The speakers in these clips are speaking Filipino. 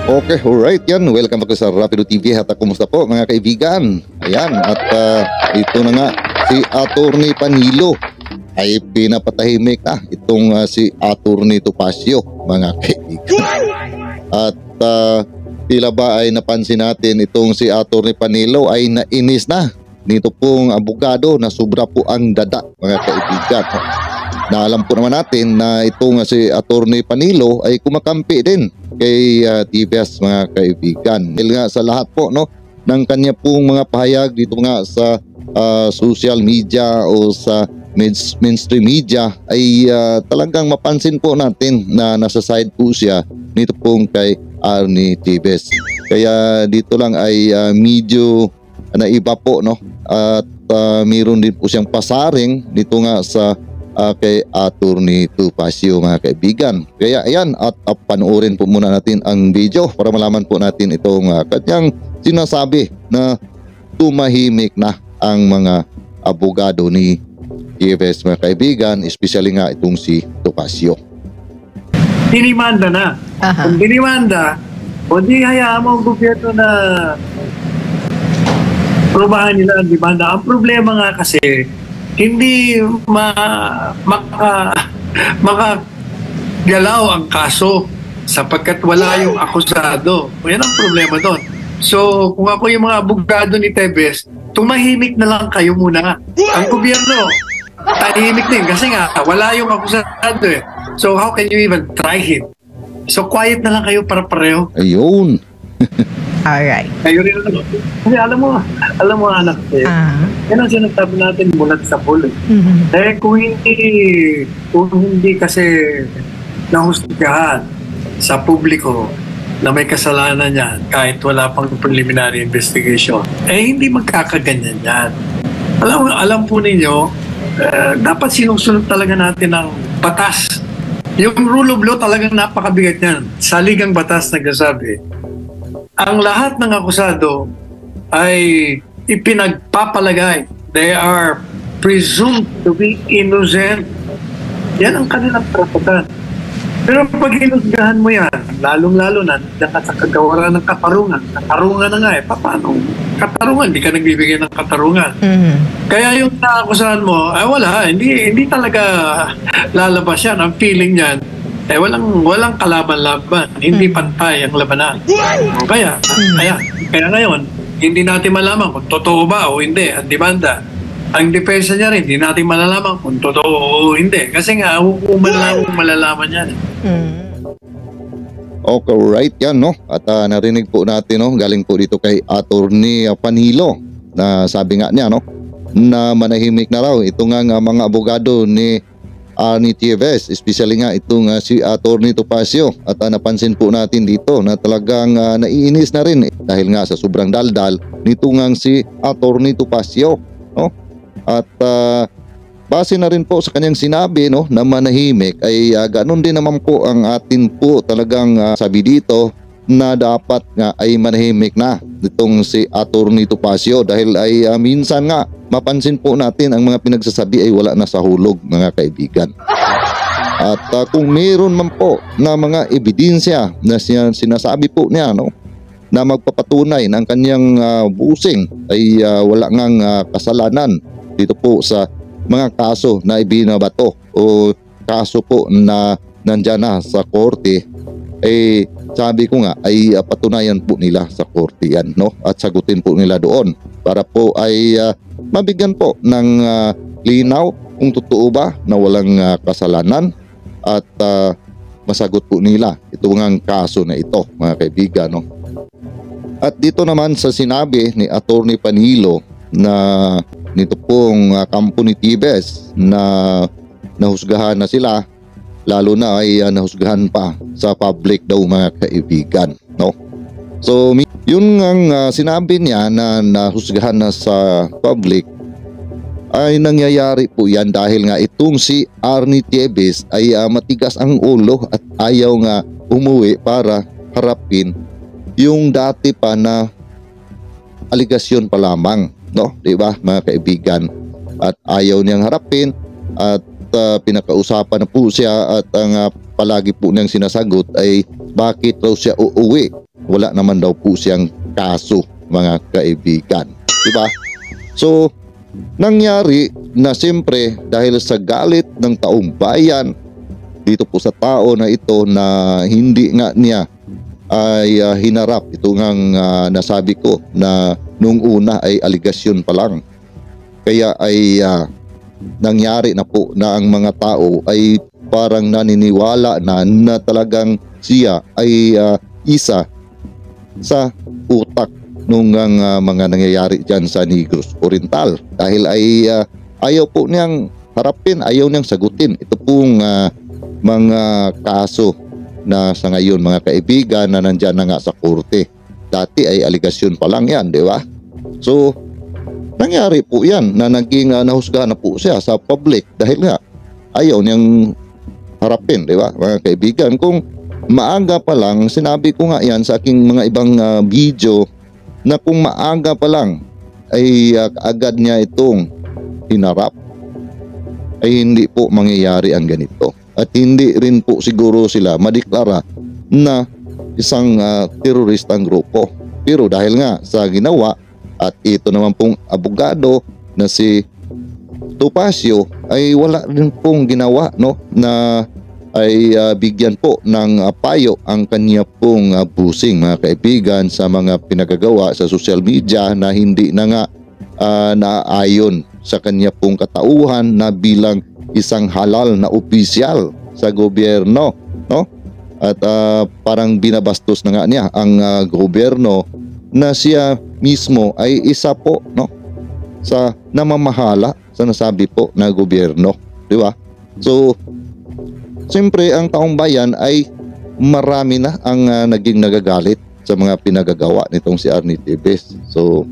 Okay, alright yan. Welcome back sa Rapido TV. At kumusta po mga kaibigan? Ayan, at ito na nga si Attorney Panilo ay pinapatahimik na itong si Attorney Topacio mga kaibigan. At tila ba ay napansin natin itong si Attorney Panilo ay nainis na nito pong abogado na sobra po ang dada mga kaibigan. Na alam po naman natin na itong si Attorney Panilo ay kumakampi din kay TVS mga kaibigan. Dahil nga sa lahat po no ng kanya pong mga pahayag dito nga sa social media o sa mainstream media ay talagang mapansin po natin na nasa side po siya nito pong kay Arnie TVS. Kaya dito lang ay medyo naiba po no at mayroon din po siyang pasaring dito nga sa kay Attorney Topacio mga kaibigan. Kaya ayan at panoorin po muna natin ang video para malaman po natin itong kanyang sinasabi na tumahimik na ang mga abogado ni TVS mga kaibigan, especially nga itong si Topacio. Dinimanda na. Kung dinimanda, o di hayaan mo ang gobyerno na probahan nila ang demanda. Ang problema nga kasi hindi makagalaw ang kaso sapagkat wala yung akusado. Yan ang problema doon. So, kung ako yung mga abogado ni Tebes, tumahimik na lang kayo muna. Ang gobyerno, tahimik din kasi nga, wala yung akusado eh. So, how can you even try him? So, quiet na lang kayo para pareho. Ayun. Alright. Kayo rin lang. Kasi alam mo anak eh. Yan ang sinasabi natin mulat sa pulo. Eh kung hindi kasi nahusgahan sa publiko na may kasalanan yan kahit wala pang preliminary investigation, eh hindi magkakaganyan yan. Alam po ninyo, dapat sinusunod talaga natin ng batas. Yung rule of law talagang napakabigat yan. Saligang batas nagsasabi, ang lahat ng akusado ay ipinagpapalagay. They are presumed to be innocent. Yan ang kanilang karapatan. Pero pag hinusgahan mo yan, lalong-lalo na sa kagawaran ng katarungan. Katarungan na nga eh. Paano? Katarungan, hindi ka nagbibigay ng katarungan. Kaya yung naakusahan mo, ay wala, hindi talaga lalabas yan. Ang feeling niyan, eh walang kalaban-laban, hindi pantay ang labanan. Kaya ngayon, hindi natin malaman kung totoo ba o hindi ang demanda. Ang depensa niya rin, hindi natin malalaman kung totoo o hindi. Kasi nga, hukuman lang malalaman yan. Okay, right yan no. At narinig po natin no, galing po dito kay Attorney Panilo na sabi nga niya no, na manahimik na raw ito nga mga abogado ni Arnie TVS, especially nga itong si Attorney Topacio. At napansin po natin dito na talagang naiinis na rin dahil nga sa sobrang daldal nito nga si Attorney Topacio no? At base na rin po sa kanyang sinabi no, na manahimik ay ganun din naman po ang atin po talagang sabi dito na dapat nga ay manahimik na itong si Attorney Topacio dahil ay minsan nga mapansin po natin ang mga pinagsasabi ay wala na sa hulog mga kaibigan. At kung meron man po na mga ebidensya na sinasabi po niya no, na magpapatunay ng kanyang busing ay wala ngang kasalanan dito po sa mga kaso na ibinabato o kaso po na nandyan na sa korte, eh sabi ko nga ay patunayan po nila sa korte yan no, at sagutin po nila doon para po ay mabigyan po ng linaw kung totoo ba na walang kasalanan at masagot po nila ito ngang kaso na ito mga kaibigan no. At dito naman sa sinabi ni Attorney Panilo na nito pong kampo ni TVS na nahusgahan na sila, lalo na ay nahusgahan pa sa public daw mga kaibigan no. So yun ang sinabi niya na nahusgahan na sa public ay nangyayari po yan dahil nga itong si Arnie TVS ay matigas ang ulo at ayaw nga umuwi para harapin yung dati pa na aligasyon pa lamang no, di ba mga kaibigan, at ayaw niyang harapin at pinakausapan na po siya at ang palagi po niyang sinasagot ay bakit raw siya uuwi wala naman daw po siyang kaso, mga kaibigan. Diba? So, nangyari na siyempre dahil sa galit ng taong bayan dito po sa tao na ito na hindi nga niya ay hinarap ito ngang nasabi ko na nung una ay aligasyon pa lang. Kaya ay nangyari na po na ang mga tao ay parang naniniwala na talagang siya ay isa sa utak nung mga nangyayari dyan sa Negros Oriental. Dahil ay ayaw po niyang harapin, ayaw niyang sagutin ito pong mga kaso na sa ngayon, mga kaibigan, na nandyan na nga sa korte. Dati ay aligasyon pa lang yan, di ba? So, nangyari po yan na naging nahusgahan na po siya sa public dahil nga ayaw niyang harapin, di ba, mga kaibigan? Kung maaga pa lang, sinabi ko nga yan sa aking mga ibang video na kung maaga pa lang ay agad niya itong hinarap, ay hindi po mangyayari ang ganito. At hindi rin po siguro sila madeklara na isang teroristang grupo. Pero dahil nga sa ginawa, at ito naman pong abogado na si Topacio ay wala rin pong ginawa, no, na ay bigyan po ng payo ang kanya pong busing, mga kaibigan, sa mga pinagagawa sa social media na hindi na nga naayon sa kanya pong katauhan na bilang isang halal na opisyal sa gobyerno, no? At parang binabastos na nga niya ang gobyerno na siya mismo ay isa po, no, sa namamahala sa nasabi po na gobyerno, di ba? So, siyempre ang taong bayan ay marami na ang naging nagagalit sa mga pinagagawa nitong si Arnie Tibes. So,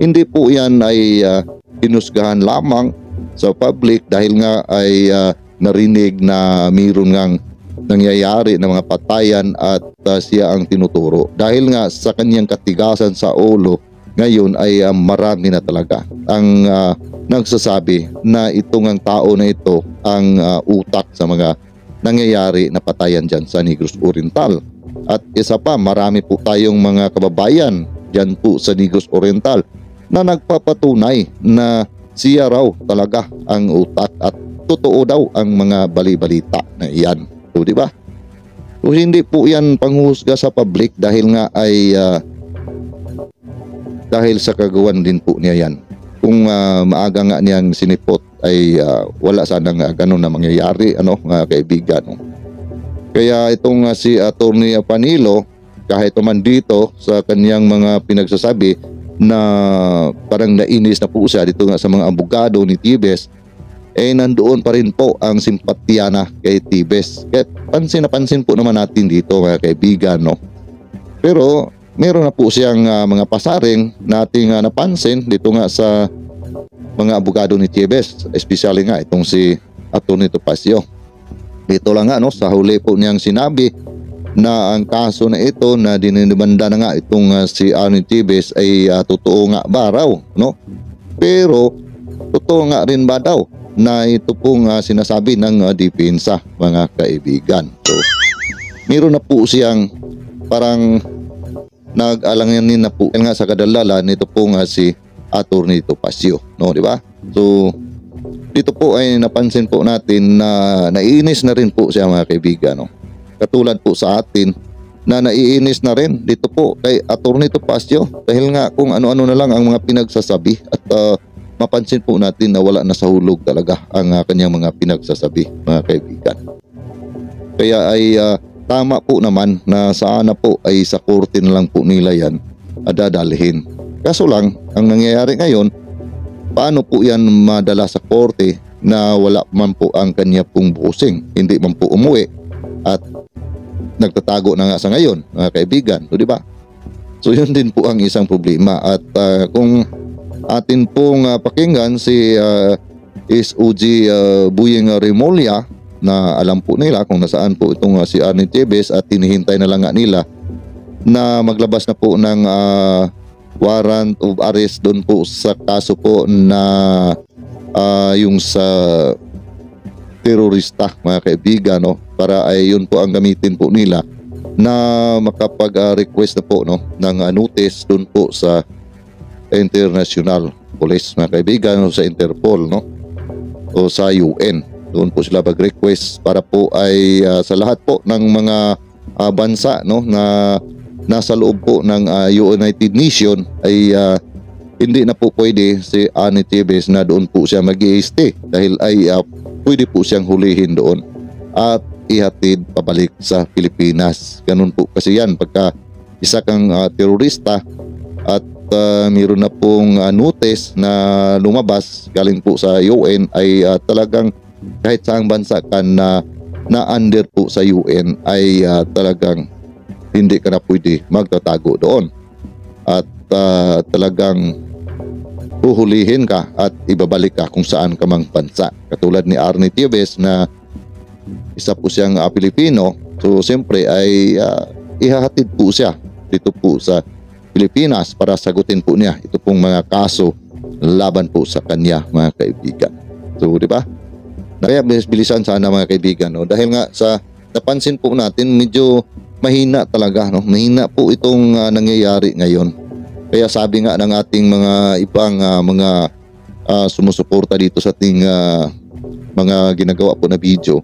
hindi po yan ay hinusgahan lamang sa public dahil nga ay narinig na mayroon ngang nangyayari ng mga patayan at siya ang tinuturo. Dahil nga sa kanyang katigasan sa ulo, ngayon ay marami na talaga ang nagsasabi na itong ang tao na ito ang utak sa mga nangyayari na patayan dyan sa Negros Oriental. At isa pa, marami po tayong mga kababayan dyan po sa Negros Oriental na nagpapatunay na siya raw talaga ang utak at totoo daw ang mga bali-balita na iyan. So, di ba? So, hindi po yan panghusga sa public dahil nga ay dahil sa kagawan din po niya yan. Kung maaga nga niyang sinipot ay wala sanang ganun na mangyayari, ano, mga kaibigan. No? Kaya itong si Atty. Panilo, kahit naman dito sa kanyang mga pinagsasabi na parang nainis na po siya dito nga sa mga abogado ni Tibes, eh nandoon pa rin po ang simpatya na kay Tibes. Kaya pansin na pansin po naman natin dito, mga kaibigan, no? Pero meron na po siyang mga pasaring nating napansin dito nga sa mga abogado ni Tibes, especially nga itong si Atty. Topacio. Dito lang nga, no, sa huli po niyang sinabi na ang kaso na ito na dinidemanda na nga itong si Arnie Tibes ay totoo nga ba raw, no? Pero totoo nga rin ba daw na ito pong sinasabi ng depensa, mga kaibigan? So, meron na po siyang parang nag-alanganin na po nga sa kadalalan nito pong si Atty. Topacio, no, di ba? So, dito po ay napansin po natin na naiinis na rin po siya, mga kaibigan, no? Katulad po sa atin na naiinis na rin dito po kay Atty. Topacio dahil nga kung ano-ano na lang ang mga pinagsasabi at mapansin po natin na wala na sa hulog talaga ang kanyang mga pinagsasabi, mga kaibigan. Kaya ay tama po naman na sana po ay sa korte na lang po nila yan dadalhin. Kaso lang, ang nangyayari ngayon, paano po yan madala sa korte na wala man po ang kanya pong busing, hindi man po umuwi at nagtatago na nga sa ngayon, mga kaibigan, so, di ba? So yun din po ang isang problema. At kung atin pong pakinggan si SOG Buyeng Remulla, na alam po nila kung nasaan po itong si Arnie Tibes at hinihintay na lang nga nila na maglabas na po ng warrant of arrest doon po sa kaso po na yung sa terorista, mga kaibigan, no? Para ay yun po ang gamitin po nila na makapag-request na po no ng notice doon po sa International Police, mga kaibigan, o sa Interpol no o sa UN. Doon po sila mag-request para po ay sa lahat po ng mga bansa no na nasa loob po ng United Nation ay hindi na po pwede si Arnie Tevez na doon po siya mag-i-stay dahil ay pwede po siyang hulihin doon at ihatid pabalik sa Pilipinas. Ganun po kasi yan pagka isa kang terorista at mayroon na pong notice na lumabas galing po sa UN ay talagang kahit saang bansa ka na under po sa UN ay talagang hindi ka na pwede magtatago doon at talagang huhulihin ka at ibabalik ka kung saan ka mang bansa. Katulad ni Arnie Tevez na isa po siyang Pilipino, so siyempre ay ihahatid po siya dito po sa Pilipinas para sagutin po niya ito pong mga kaso laban po sa kanya, mga kaibigan. So di ba? Kaya bilisan sana, mga kaibigan, no? Dahil nga sa napansin po natin medyo mahina talaga, no? Mahina po itong nangyayari ngayon. Kaya sabi nga ng ating mga ibang mga sumusuporta dito sa ating mga ginagawa po na video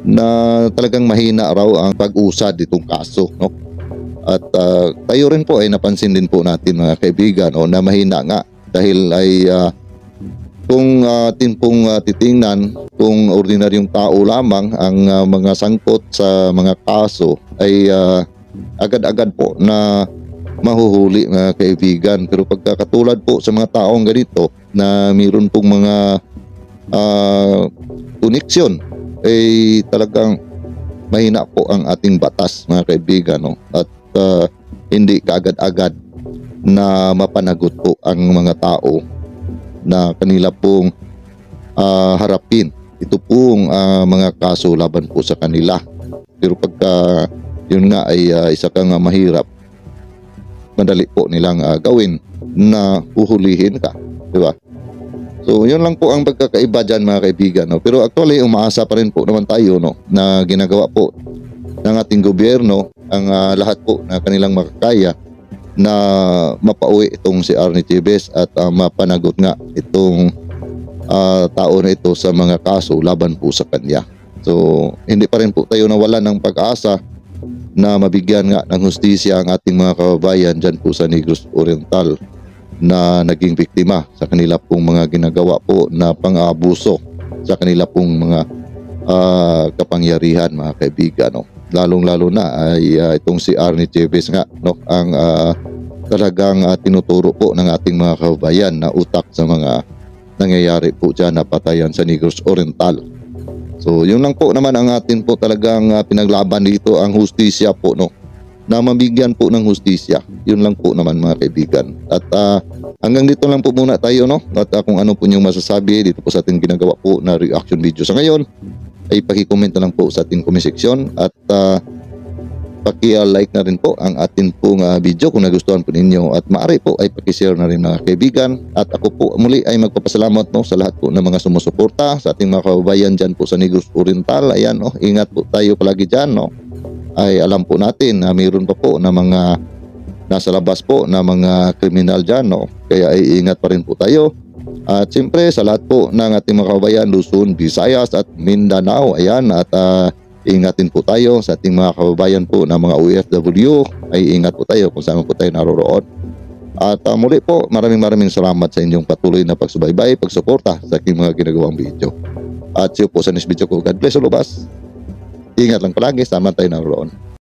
na talagang mahina raw ang pag-usad itong kaso, no? At tayo rin po ay napansin din po natin, mga kaibigan, no, na mahina nga dahil ay kung atin pong titingnan kung ordinaryong tao lamang ang mga sangkot sa mga kaso ay agad-agad po na mahuhuli, mga kaibigan. Pero pagkakatulad po sa mga taong ganito na mayroon pong mga koneksyon ay talagang mahina po ang ating batas, mga kaibigan, no? At hindi kaagad-agad na mapanagot po ang mga tao na kanila pong harapin ito pong mga kaso laban po sa kanila. Pero pagka yun nga ay isa kang mahirap, madali po nilang gawin na uhulihin ka, di ba? So yun lang po ang pagkakaiba dyan, mga kaibigan, no? Pero actually umaasa pa rin po naman tayo, no, na ginagawa po ng ating gobyerno ang lahat po na kanilang makakaya na mapauwi itong si Arnie Tevez at mapanagot nga itong tao na ito sa mga kaso laban po sa kanya. So hindi pa rin po tayo nawalan ng pag-asa na mabigyan nga ng hustisya ang ating mga kababayan dyan po sa Negros Oriental na naging biktima sa kanila pong mga ginagawa po na pang-abuso sa kanila pong mga kapangyarihan, mga kaibigan, no? Lalong-lalo na ay itong si Arnie Tevez nga, no, ang talagang tinuturo po ng ating mga kababayan na utak sa mga nangyayari po dyan na patayan sa Negros Oriental. So yun lang po naman ang atin po talagang pinaglaban dito, ang hustisya po, no, na mabigyan po ng hustisya. Yun lang po naman, mga kaibigan. At hanggang dito lang po muna tayo, no? At kung ano po yung masasabi dito po sa ating ginagawa po na reaction video sa ngayon ay paki-comment na lang po sa ating comment section at paki-like na rin po ang atin pong video kung nagustuhan po ninyo at maaari po ay paki-share na rin, mga kaibigan. At ako po muli ay magpapasalamat, no, sa lahat po ng mga sumusuporta sa ating mga kababayan dyan po sa Negros Oriental. Ayan, no, ingat po tayo palagi dyan, no. Ay alam po natin na mayroon pa po na mga nasa labas po na mga kriminal dyan, no. Kaya ay ingat pa rin po tayo. At siyempre sa lahat po ng ating mga kababayan Luzon, Visayas at Mindanao, ayan, at ingatin po tayo sa ating mga kababayan po na mga OFW, ay ingat po tayo kung saan po tayo naroroon. At muli po, maraming salamat sa inyong patuloy na pagsubaybay, pagsuporta sa aking mga ginagawang video. At see you po sa next video ko. God bless all of us. Ingat lang palagi, sama tayo naroroon.